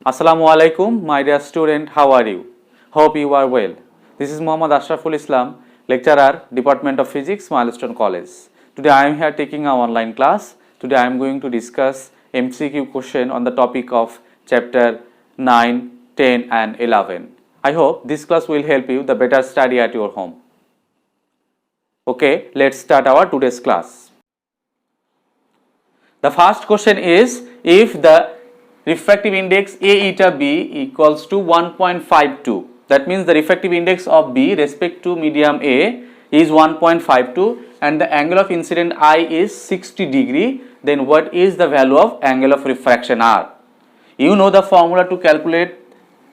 Assalamu alaikum, my dear student. How are you? Hope you are well. This is Muhammad Ashraful Islam, lecturer, Department of Physics, Milestone College. Today I am here taking our online class. Today I am going to discuss MCQ question on the topic of chapter 9, 10 and 11. I hope this class will help you the better study at your home. Okay, let's start our today's class. The first question is, if the refractive index A eta B equals to 1.52, that means the refractive index of B respect to medium A is 1.52 and the angle of incident I is 60 degree, then what is the value of angle of refraction R? You know the formula to calculate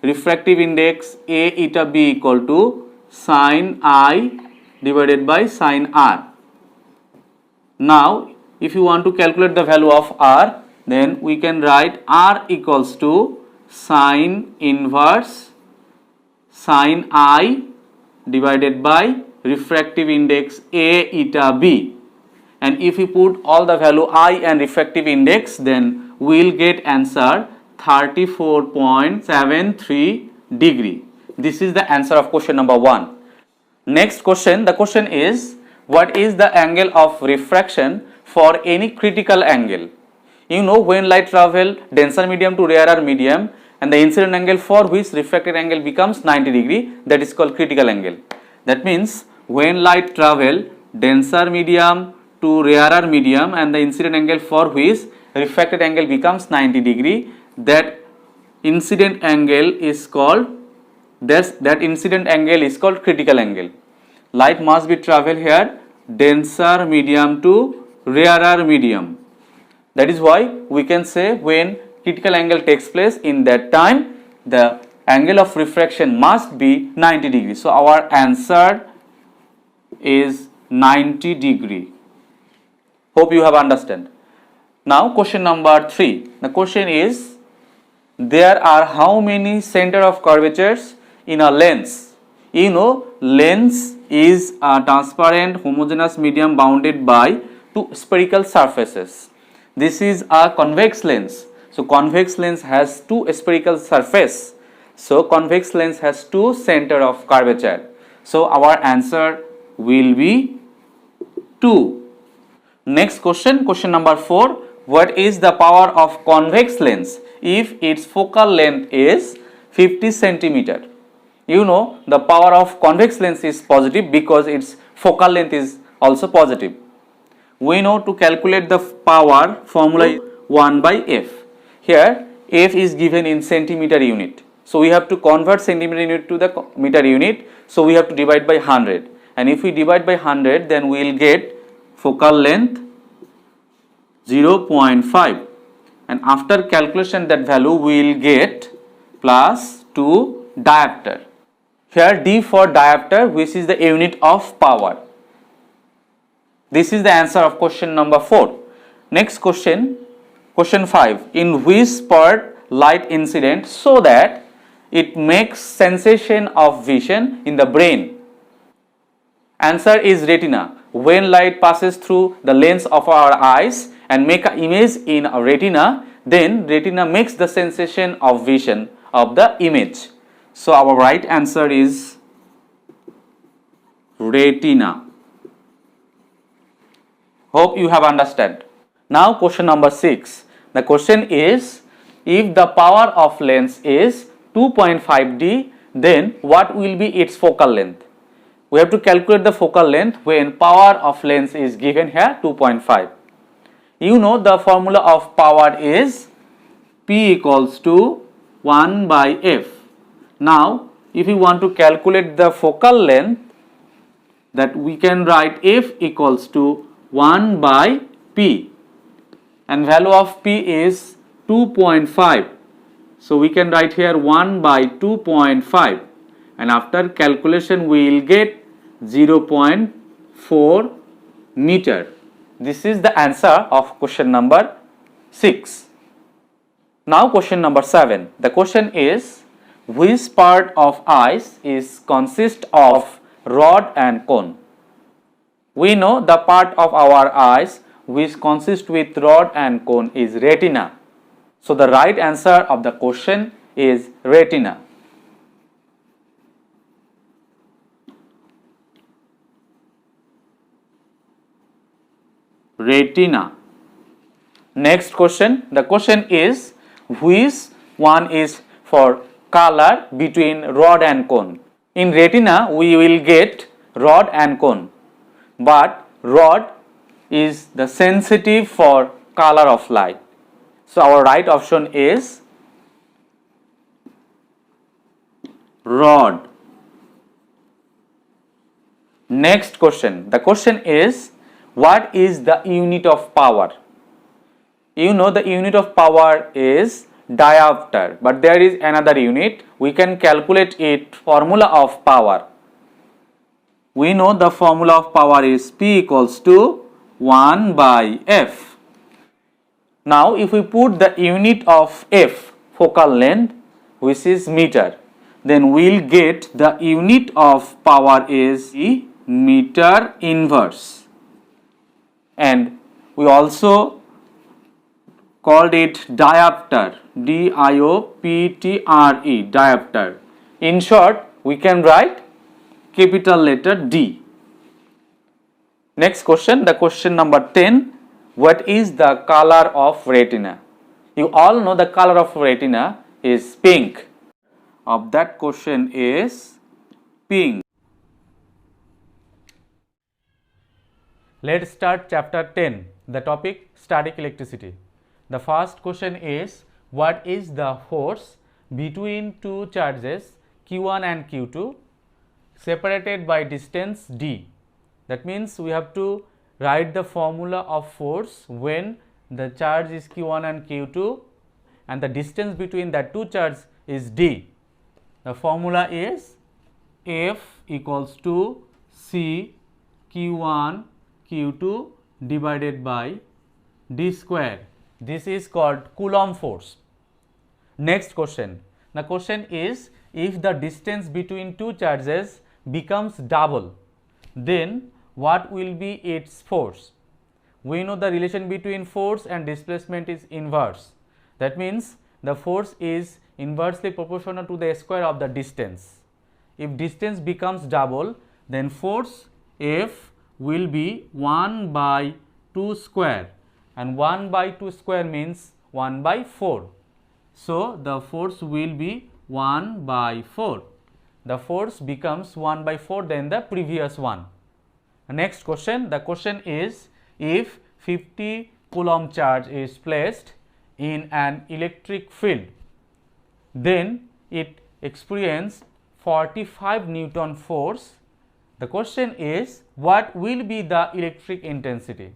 refractive index A eta B equal to sin I divided by sin R. Now if you want to calculate the value of R, then we can write R equals to sin inverse sin I divided by refractive index A eta B. And if we put all the value I and refractive index, then we will get answer 34.73 degree. This is the answer of question number 1. Next question, the question is, what is the angle of refraction for any critical angle? You know, when light travel denser medium to rarer medium and the incident angle for which refracted angle becomes 90 degree, that is called critical angle. That means when light travel denser medium to rarer medium and the incident angle for which refracted angle becomes 90 degree, that incident angle is called critical angle. Light must be travel here denser medium to rarer medium. That is why we can say when critical angle takes place, in that time the angle of refraction must be 90 degrees. So our answer is 90 degree. Hope you have understand. Now question number 3. The question is, there are how many center of curvatures in a lens? You know, lens is a transparent homogeneous medium bounded by two spherical surfaces. This is a convex lens. So convex lens has two spherical surface. So convex lens has two center of curvature. So our answer will be 2. Next question, question number 4. What is the power of convex lens if its focal length is 50 centimeter? You know, the power of convex lens is positive because its focal length is also positive. We know to calculate the power, formula is 1 by F. Here F is given in centimeter unit. So we have to convert centimeter unit to the meter unit. So we have to divide by 100. And if we divide by 100, then we will get focal length 0.5. And after calculation that value we will get plus 2 diopter. Here D for diopter, which is the unit of power. This is the answer of question number 4. Next question, question 5. In which part light incident so that it makes sensation of vision in the brain? Answer is retina. When light passes through the lens of our eyes and make an image in a retina, then retina makes the sensation of vision of the image. So our right answer is retina. Hope you have understood. Now question number 6. The question is, if the power of lens is 2.5D, then what will be its focal length? We have to calculate the focal length when power of lens is given here 2.5. You know the formula of power is P equals to 1 by F. Now if you want to calculate the focal length, that we can write F equals to 1 by P, and value of P is 2.5. So we can write here 1 by 2.5, and after calculation we will get 0.4 meter. This is the answer of question number 6. Now question number 7. The question is, which part of eyes is consist of rod and cone? We know the part of our eyes which consists with rod and cone is retina. So the right answer of the question is retina. Retina. Next question. The question is, which one is for color between rod and cone? In retina we will get rod and cone, but rod is the sensitive for color of light. So our right option is rod. Next question. The question is, what is the unit of power? You know the unit of power is diopter, but there is another unit. We can calculate it. Formula of power. We know the formula of power is P equals to 1 by F. Now if we put the unit of F, focal length, which is meter, then we'll get the unit of power is meter inverse, and we also called it diopter, D-I-O-P-T-R-E, diopter. In short, we can write capital letter D. Next question, the question number 10. What is the color of retina? You all know the color of retina is pink. Of that question is pink. Let's start chapter 10. The topic static electricity. The first question is, what is the force between two charges Q1 and Q2 separated by distance d? That means we have to write the formula of force when the charge is Q1 and Q2 and the distance between the two charges is d. The formula is F equals to C Q1 Q2 divided by d square. This is called Coulomb force. Next question. The question is, if the distance between two charges becomes double, then what will be its force? We know the relation between force and displacement is inverse. That means the force is inversely proportional to the square of the distance. If distance becomes double, then force F will be 1 by 2 square, and 1 by 2 square means 1 by 4. So the force will be 1 by 4. The force becomes 1 by 4 than the previous one. Next question. The question is, if 50 Coulomb charge is placed in an electric field, then it experiences 45 Newton force. The question is, what will be the electric intensity?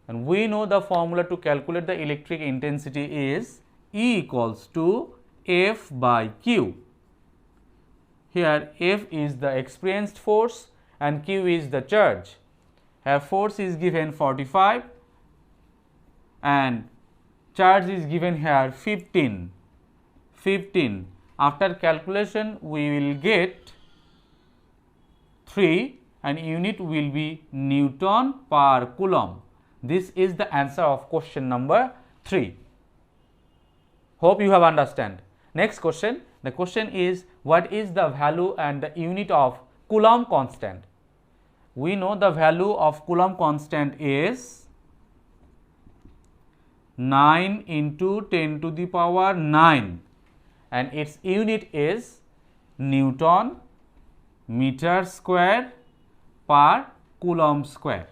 And we know the formula to calculate the electric intensity is E equals to F by Q. Here F is the experienced force and Q is the charge. Here force is given 45 and charge is given here 15. After calculation we will get 3 and unit will be Newton per Coulomb. This is the answer of question number 3. Hope you have understand. Next question. The question is, what is the value and the unit of Coulomb constant? We know the value of Coulomb constant is 9 into 10 to the power 9 and its unit is Newton meter square per Coulomb square.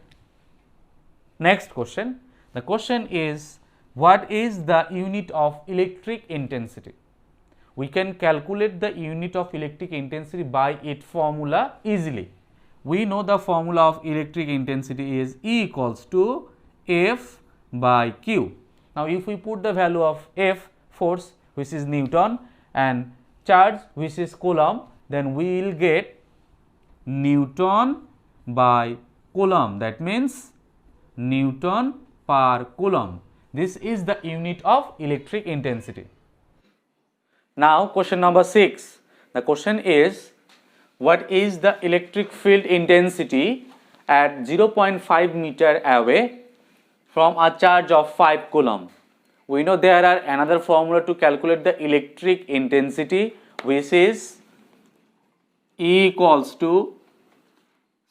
Next question. The question is, what is the unit of electric intensity? We can calculate the unit of electric intensity by its formula easily. We know the formula of electric intensity is E equals to F by Q. Now if we put the value of F, force, which is Newton, and charge, which is Coulomb, then we will get Newton by Coulomb. That means Newton per Coulomb. This is the unit of electric intensity. Now question number 6. The question is, what is the electric field intensity at 0.5 meter away from a charge of 5 Coulomb? we know there are another formula to calculate the electric intensity, which is E equals to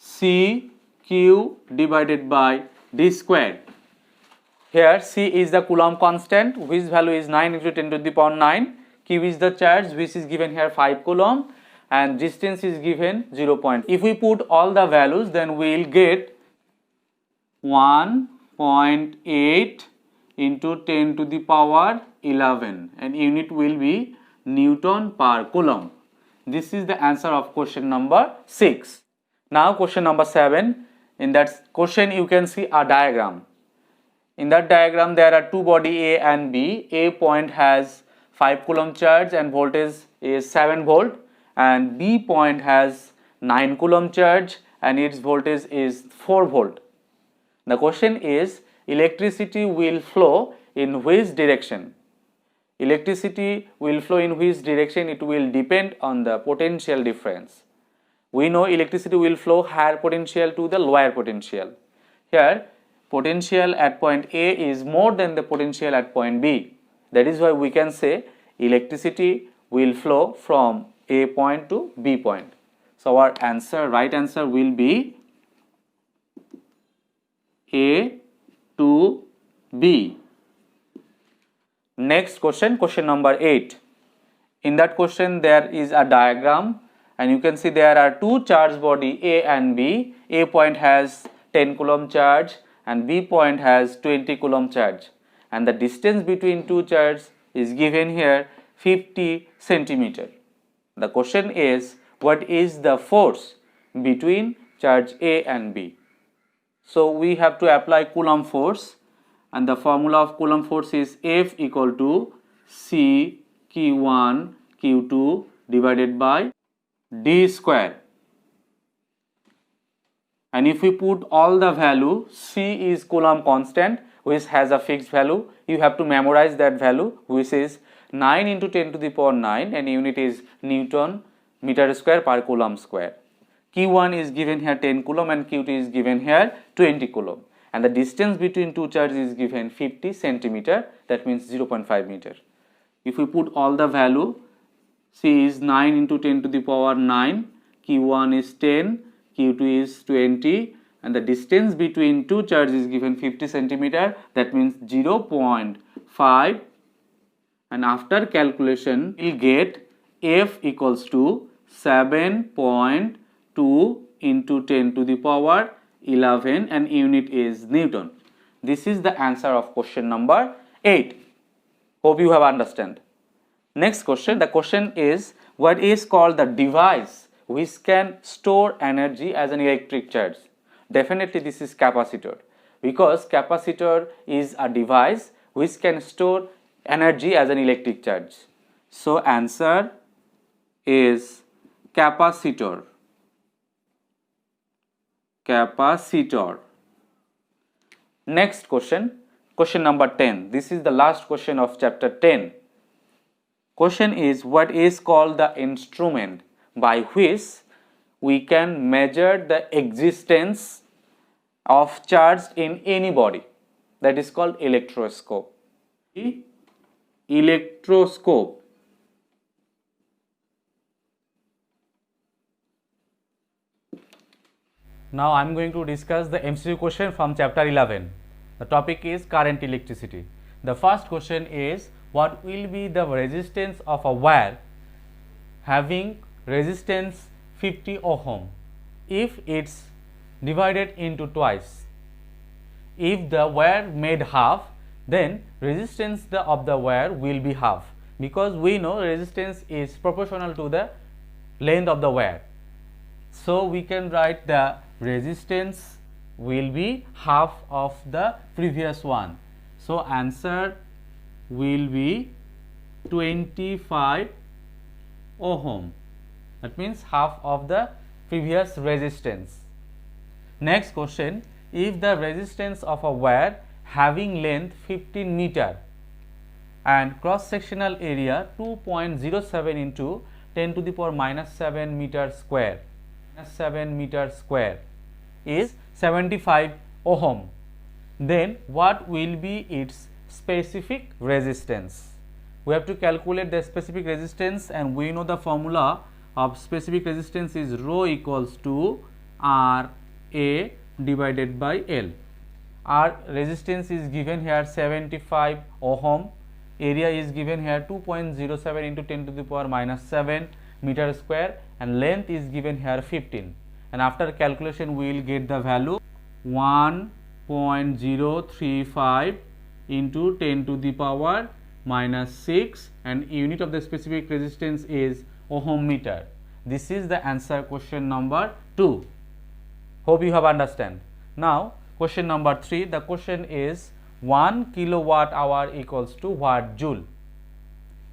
CQ divided by D squared. Here C is the Coulomb constant, which value is 9 into 10 to the power 9. Q is the charge, which is given here 5 Coulomb, and distance is given 0. If we put all the values, then we will get 1.8 into 10 to the power 11, and unit will be Newton per Coulomb. This is the answer of question number 6. Now question number 7. In that question you can see a diagram. In that diagram there are two body A and B. A point has 5 Coulomb charge and voltage is 7 volt, and B point has 9 Coulomb charge and its voltage is 4 volt. The question is, electricity will flow in which direction? Electricity will flow in which direction? It will depend on the potential difference. We know electricity will flow higher potential to the lower potential. Here potential at point A is more than the potential at point B. That is why we can say electricity will flow from A point to B point. So our answer, right answer will be A to B. Next question, question number 8. In that question there is a diagram, and you can see there are two charge body A and B. A point has 10 Coulomb charge and B point has 20 Coulomb charge, and the distance between two charges is given here 50 centimeter. The question is, what is the force between charge A and B? So we have to apply Coulomb force, and the formula of Coulomb force is F equal to C Q1 Q2 divided by D square. And if we put all the value, C is Coulomb constant, which has a fixed value. You have to memorize that value, which is 9 into 10 to the power 9, and unit is Newton meter square per Coulomb square. Q1 is given here 10 Coulomb and Q2 is given here 20 Coulomb, and the distance between two charges is given 50 centimeter, that means 0.5 meter. If we put all the value, C is 9 into 10 to the power 9, Q1 is 10, Q2 is 20, and the distance between two charges is given 50 centimeter, that means 0.5, and after calculation we will get F equals to 7.2 into 10 to the power 11, and unit is Newton. This is the answer of question number 8. Hope you have understand. Next question, the question is, what is called the device which can store energy as an electric charge? Definitely this is capacitor, because capacitor is a device which can store energy as an electric charge. So answer is capacitor. Capacitor. Next question, question number 10. This is the last question of chapter 10. Question is, what is called the instrument by which we can measure the existence of charge in any body? That is called electroscope. Electroscope. Now I am going to discuss the MCQ question from chapter 11. The topic is current electricity. The first question is, what will be the resistance of a wire having resistance 50 ohm if it's divided into twice? If the wire made half, then resistance of the wire will be half, because we know resistance is proportional to the length of the wire. So we can write the resistance will be half of the previous one. So answer will be 25 ohm. That means half of the previous resistance. Next question, if the resistance of a wire having length 15 meter and cross sectional area 2.07 into 10 to the power minus 7 meter square, is 75 ohm, then what will be its specific resistance. We have to calculate the specific resistance, and we know the formula of specific resistance is rho equals to R A divided by L. Our resistance is given here 75 ohm, area is given here 2.07 into 10 to the power minus 7 meter square, and length is given here 15, and after calculation we will get the value 1.035 into 10 to the power minus 6, and unit of the specific resistance is ohm meter. This is the answer question number 2. Hope you have understand. Now question number 3, the question is 1 kilowatt hour equals to watt joule.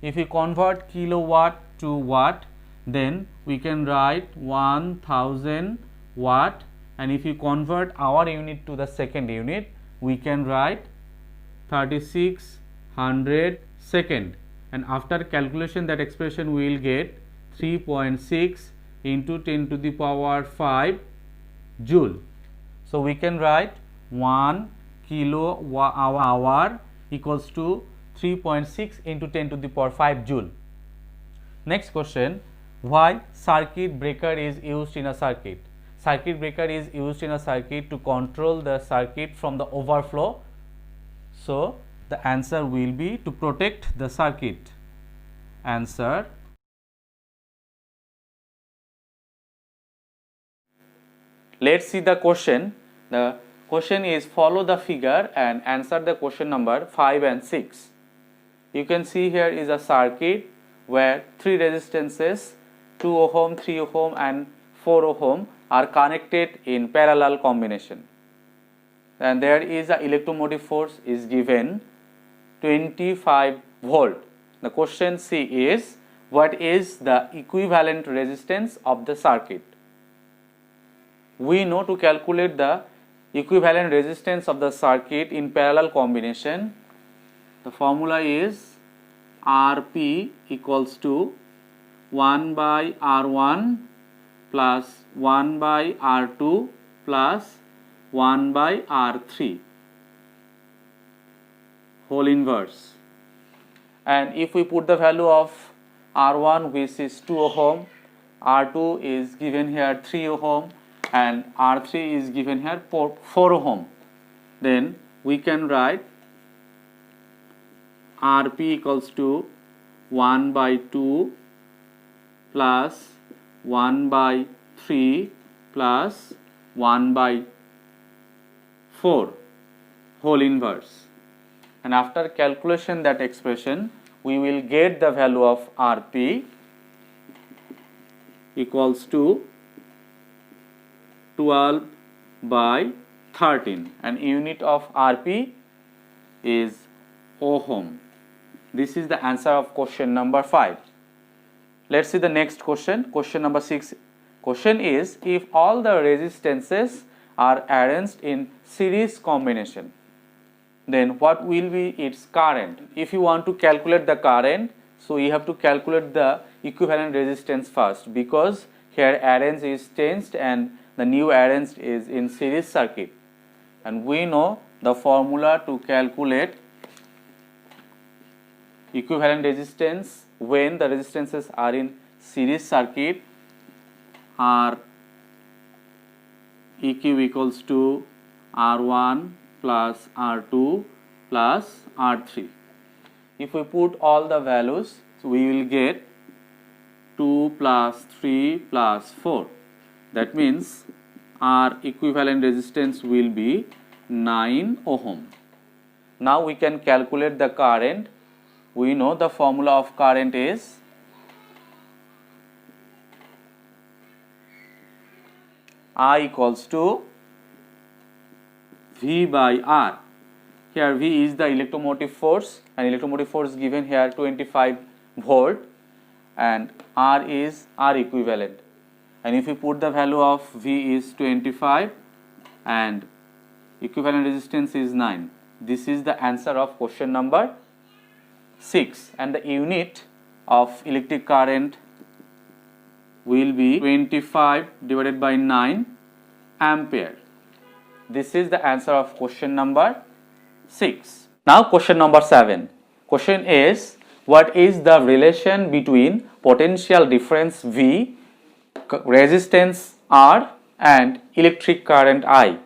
If we convert kilowatt to watt, then we can write 1000 watt, and if you convert our unit to the second unit, we can write 3600 second, and after calculation that expression we will get 3.6 into 10 to the power 5 joule. So we can write 1 kilowatt hour equals to 3.6 into 10 to the power 5 joule. Next question, why circuit breaker is used in a circuit? Circuit breaker is used in a circuit to control the circuit from the overflow. So the answer will be to protect the circuit. Answer. Let's see the question. The question is follow the figure and answer the question number 5 and 6. You can see here is a circuit where three resistances 2 ohm, 3 ohm and 4 ohm are connected in parallel combination, and there is a electromotive force is given 25 volt. The question C is what is the equivalent resistance of the circuit? We know to calculate the equivalent resistance of the circuit in parallel combination, the formula is Rp equals to 1 by R1 plus 1 by R2 plus 1 by R3 whole inverse. And if we put the value of R1 which is 2 ohm, R2 is given here 3 ohm and R3 is given here 4 ohm, then we can write Rp equals to 1 by 2 plus 1 by 3 plus 1 by 4 whole inverse, and after calculation that expression we will get the value of Rp equals to 12 by 13, and unit of Rp is ohm. This is the answer of question number 5. Let's see the next question. Question number 6. Question is if all the resistances are arranged in series combination, then what will be its current? If you want to calculate the current, so you have to calculate the equivalent resistance first, because here arrange is changed and the new arranged is in series circuit, and we know the formula to calculate equivalent resistance when the resistances are in series circuit are EQ equals to R1 plus R2 plus R3. If we put all the values, so we will get 2 plus 3 plus 4. That means our equivalent resistance will be 9 ohm. Now we can calculate the current. We know the formula of current is I equals to V by R. Here V is the electromotive force, and electromotive force given here 25 volt, and R is R equivalent. And if you put the value of V is 25 and equivalent resistance is 9, this is the answer of question number 6, and the unit of electric current will be 25 divided by 9 ampere. This is the answer of question number 6. Now question number 7. Question is, what is the relation between potential difference V, resistance R and electric current I?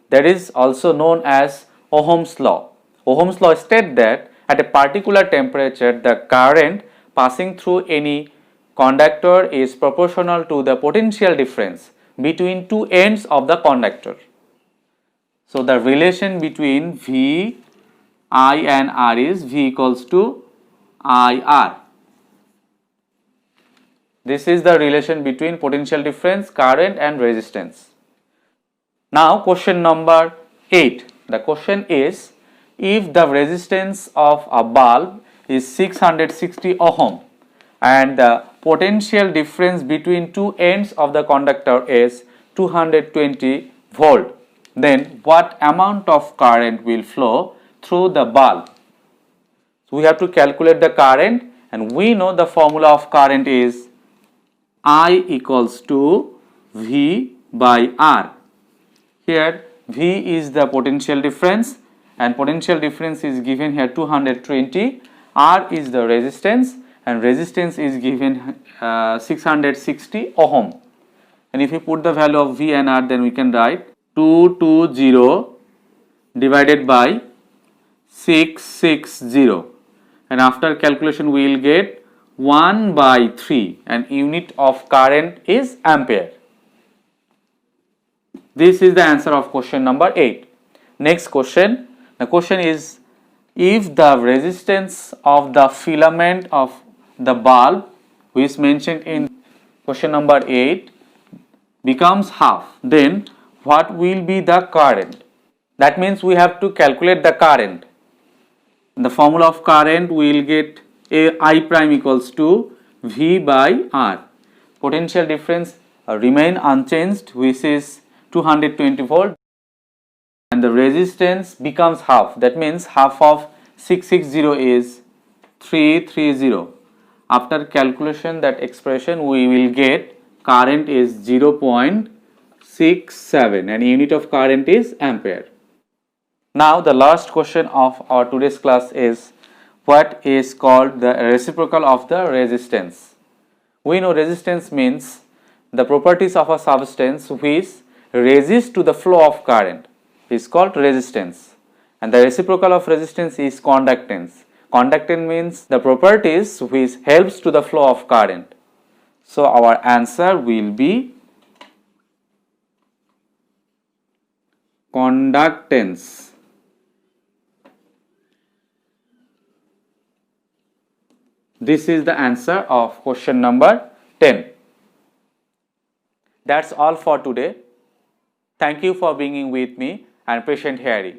That is also known as Ohm's law. Ohm's law states that at a particular temperature the current passing through any conductor is proportional to the potential difference between two ends of the conductor. So the relation between V, I and R is V equals to IR. This is the relation between potential difference, current and resistance. Now question number 8. The question is, if the resistance of a bulb is 660 ohm and the potential difference between two ends of the conductor is 220 volt, then what amount of current will flow through the bulb? So we have to calculate the current, and we know the formula of current is I equals to V by R. Here V is the potential difference and potential difference is given here 220, R is the resistance and resistance is given 660 ohm. And if you put the value of V and R, then we can write 220 divided by 660, and after calculation we will get 1 by 3 and unit of current is ampere. This is the answer of question number 8. Next question. The question is, if the resistance of the filament of the bulb, which is mentioned in question number 8, becomes half, then what will be the current? That means we have to calculate the current. The formula of current we will get I prime equals to V by R. Potential difference remain unchanged, which is 220 volt, and the resistance becomes half. That means half of 660 is 330. After calculation that expression we will get current is 0.67 and unit of current is ampere. Now the last question of our today's class is, what is called the reciprocal of the resistance? We know resistance means the properties of a substance which resists to the flow of current is called resistance, and the reciprocal of resistance is conductance. Conductance means the properties which helps to the flow of current. So our answer will be conductance. This is the answer of question number 10. That's all for today. Thank you for being with me and patient hearing.